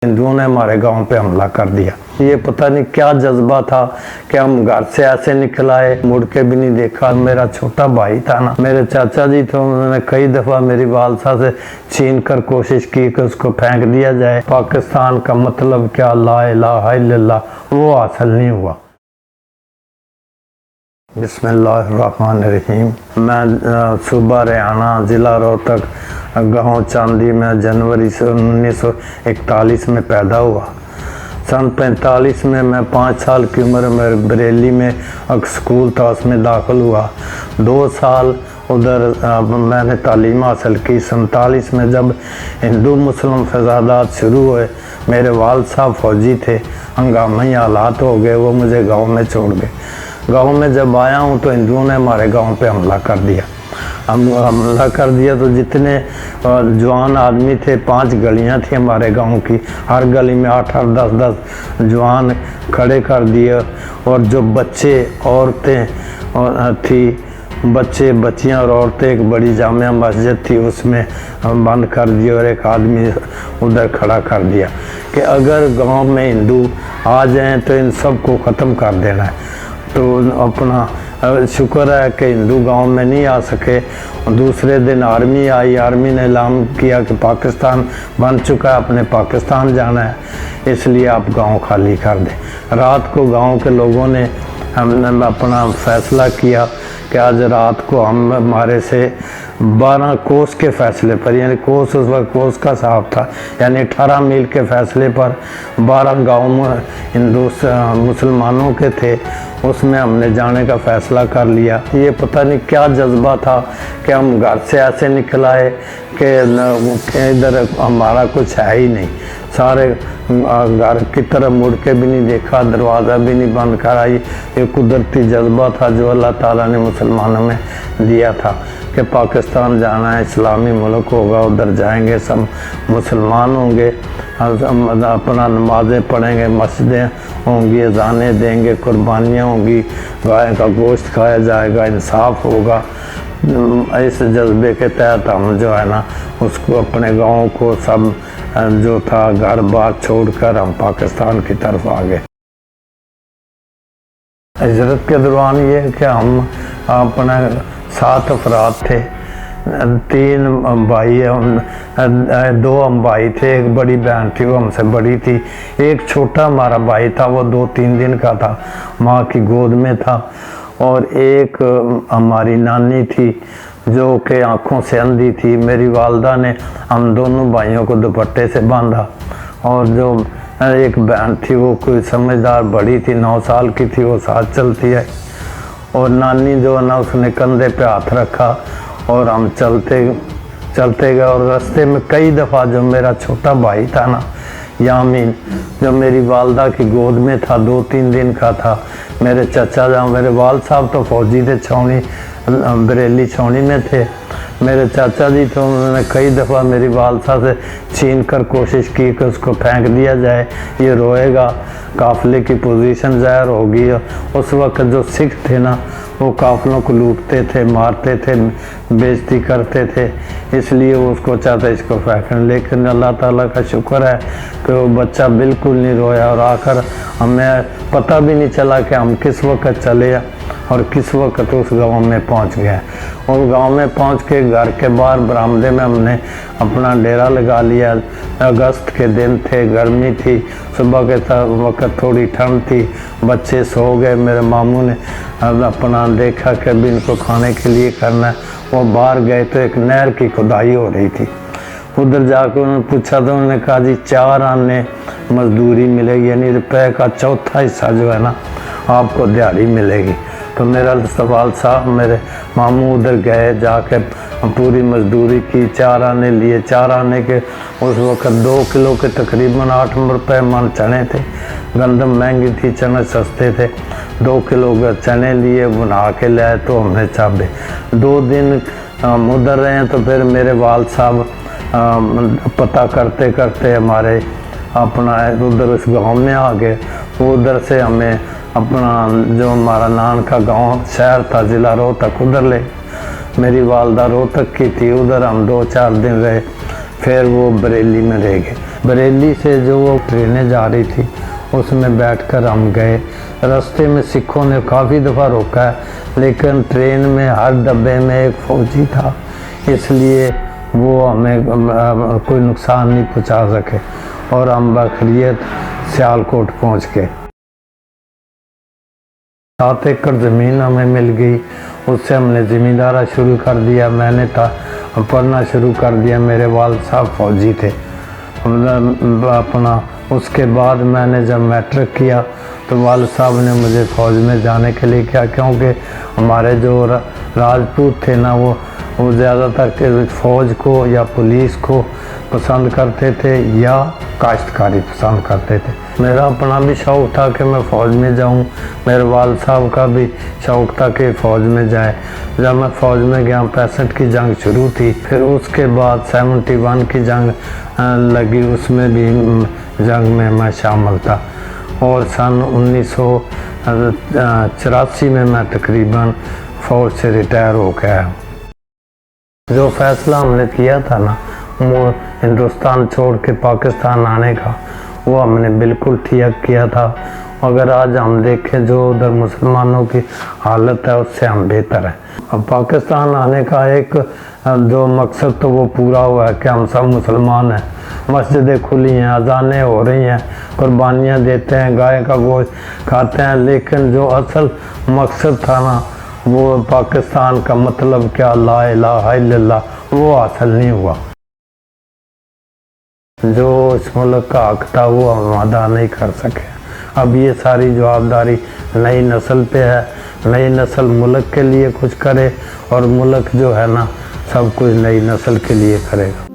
हिंदुओं ने हमारे गांव पे हमला कर दिया। ये पता नहीं क्या जज्बा था कि हम घर से ऐसे निकल आए, मुड़ के भी नहीं देखा। मेरा छोटा भाई था ना, मेरे चाचा जी थे, उन्होंने कई दफ़ा मेरी वालसा से छीन कर कोशिश की कि उसको फेंक दिया जाए। पाकिस्तान का मतलब क्या, ला इलाहा इल्लल्लाह, वो हासिल नहीं हुआ। बिस्मिल्लाहिर्रहमानिर्रहीम। मैं सूबा हरियाणा, ज़िला रोहतक, गांव चांदी में जनवरी से 1941 में पैदा हुआ। सन 45 में मैं 5 साल की उम्र में बरेली में एक स्कूल था, उसमें दाखिल हुआ। 2 साल उधर मैंने तालीम हासिल की। 47 में जब हिंदू मुस्लिम फसादात शुरू हुए, मेरे वालिद साहब फौजी थे, हंगामी हालात हो गए, वो मुझे गांव में छोड़ गए। गांव में जब आया हूं तो हिंदुओं ने हमारे गांव पे हमला कर दिया। हमला कर दिया तो जितने जवान आदमी थे, 5 गलियां थी हमारे गांव की, हर गली में 8-8, 10-10 जवान खड़े कर दिए। और जो बच्चे औरतें थी, बच्चे बच्चियां और औरतें, एक बड़ी जामिया मस्जिद थी, उसमें बंद कर दिया और एक आदमी उधर खड़ा कर दिया कि अगर गांव में हिंदू आ जाएं तो इन सब को ख़त्म कर देना है। तो अपना शुक्र है कि हिंदू गांव में नहीं आ सके। दूसरे दिन आर्मी आई, आर्मी ने ऐलान किया कि पाकिस्तान बन चुका है, अपने पाकिस्तान जाना है, इसलिए आप गांव खाली कर दें। रात को गांव के लोगों ने हमने अपना फैसला किया कि आज रात को हम हमारे से 12 कोस के फैसले पर, यानी कोस उस वक्त कोस का साहब था, यानी 18 मील के फैसले पर 12 गाँव में हिंदू मुसलमानों के थे, उसमें हमने जाने का फ़ैसला कर लिया। ये पता नहीं क्या जज्बा था कि हम घर से ऐसे निकल आए कि इधर हमारा कुछ है ही नहीं। सारे घर की तरफ मुड़ के भी नहीं देखा, दरवाज़ा भी नहीं बंद कर आई। ये कुदरती जज्बा था जो अल्लाह ताला ने मुसलमानों में दिया था कि पाकिस्तान जाना है, इस्लामी मुल्क होगा, उधर जाएंगे, सब मुसलमान होंगे, अपना नमाज़ें पढ़ेंगे, मस्जिदें होंगी, अज़ानें देंगे, कुर्बानियाँ होंगी, गाय का गोश्त खाया जाएगा, इंसाफ होगा। इस जज्बे के तहत हम जो है ना, उसको अपने गाँव को सब जो था घर बार छोड़कर हम पाकिस्तान की तरफ आ गए। हिजरत के दौरान ये कि हम अपने 7 अफराद थे, 3 भाई, 2 हम भाई थे, एक बड़ी बहन थी, वो हमसे बड़ी थी। एक छोटा हमारा भाई था, वो 2-3 दिन का था, माँ की गोद में था। और एक हमारी नानी थी जो कि आँखों से अंधी थी। मेरी वालदा ने हम दोनों भाइयों को दुपट्टे से बांधा। और जो एक बहन थी वो कोई समझदार बड़ी थी, 9 साल की थी, वो साथ चलती है। और नानी जो है ना, उसने कंधे पे हाथ रखा और हम चलते गए। और रास्ते में कई दफ़ा जो मेरा छोटा भाई था ना, यामीन, जो मेरी वालदा की गोद में था, 2-3 दिन का था, मेरे चचा जहाँ, मेरे वाल साहब तो फौजी थे, छावनी बरेली छावनी में थे। मेरे चाचा जी थे, उन्होंने कई दफ़ा मेरी वालसा से छीन कर कोशिश की कि उसको फेंक दिया जाए, ये रोएगा, काफ़िले की पोजीशन ज़ाहिर होगी। उस वक्त जो सिख थे ना, वो काफ़िलों को लूटते थे, मारते थे, बेइज्जती करते थे, इसलिए वो उसको चाहते इसको फेंकने। लेकिन अल्लाह ताला का शुक्र है कि वो बच्चा बिल्कुल नहीं रोया। और आकर हमें पता भी नहीं चला कि हम किस वक्त चले और किस वक्त उस गांव में पहुंच गए। और गांव में पहुंच के घर के बाहर बरामदे में हमने अपना डेरा लगा लिया। अगस्त के दिन थे, गर्मी थी, सुबह के वक्त थोड़ी ठंड थी, बच्चे सो गए। मेरे मामू ने अपना देखा कि अभी इनको खाने के लिए करना है, वो बाहर गए तो एक नहर की खुदाई हो रही थी। उधर जाकर उन्होंने पूछा तो उन्होंने कहा जी 4 आने मजदूरी मिलेगी, यानी रुपये का 1/4 हिस्सा जो है ना आपको दिहाड़ी मिलेगी। तो मेरा सवाल साहब, मेरे मामू उधर गए, जाके पूरी मजदूरी की, 4 आने लिए। 4 आने के उस वक्त 2 किलो के तकरीबन 8 रुपये मन चने थे। गंदम महंगी थी, चने सस्ते थे। 2 किलो के चने लिए, बना के लाए तो हमने चाबे। 2 दिन हम उधर रहे, तो फिर मेरे वाल साहब पता करते करते हमारे अपना उधर उस गांव में आ गए। उधर से हमें अपना जो हमारा नान का गांव शहर था, ज़िला रोहतक, उधर ले। मेरी वालदा रोहतक की थी, उधर हम 2-4 दिन रहे, फिर वो बरेली में रह गए। बरेली से जो वो ट्रेनें जा रही थी उसमें बैठकर हम गए। रास्ते में सिखों ने काफ़ी दफ़ा रोका है, लेकिन ट्रेन में हर डब्बे में एक फ़ौजी था, इसलिए वो हमें कोई नुकसान नहीं पहुंचा सके और हम बखैरियत सियालकोट पहुंच गए। 7 एकड़ ज़मीन हमें मिल गई, उससे हमने ज़मींदारा शुरू कर दिया। मैंने पढ़ना शुरू कर दिया। मेरे वालिद साहब फ़ौजी थे अपना। उसके बाद मैंने जब मैट्रिक किया तो वालिद साहब ने मुझे फ़ौज में जाने के लिए किया, क्योंकि हमारे जो राजपूत थे ना वो ज़्यादातर फ़ौज को या पुलिस को पसंद करते थे या काश्तकारी पसंद करते थे। मेरा अपना भी शौक़ था कि मैं फ़ौज में जाऊं, मेरे वालिद साहब का भी शौक़ था कि फ़ौज में जाए। जब मैं फ़ौज में गया 65 की जंग शुरू थी, फिर उसके बाद 71 की जंग लगी, उसमें भी जंग में मैं शामिल था और सन 1984 में मैं तकरीबन फ़ौज से रिटायर हो गया। जो फ़ैसला हमने किया था ना हिंदुस्तान छोड़ के पाकिस्तान आने का, वो हमने बिल्कुल ठीक किया था। अगर आज हम देखें जो उधर मुसलमानों की हालत है उससे हम बेहतर हैं। अब पाकिस्तान आने का एक जो मकसद तो वो पूरा हुआ है कि हम सब मुसलमान हैं, मस्जिदें खुली हैं, अजानें हो रही हैं, कुर्बानियाँ देते हैं, गाय का गोश्त खाते हैं, लेकिन जो असल मकसद था ना वो पाकिस्तान का मतलब क्या, ला इलाहा इल्लल्लाह, वो हासिल नहीं हुआ। जो इस मुल्क का हक था वो हम अदा नहीं कर सके। अब ये सारी जवाबदारी नई नस्ल पे है। नई नस्ल मुल्क के लिए कुछ करे और मुल्क जो है ना सब कुछ नई नस्ल के लिए करेगा।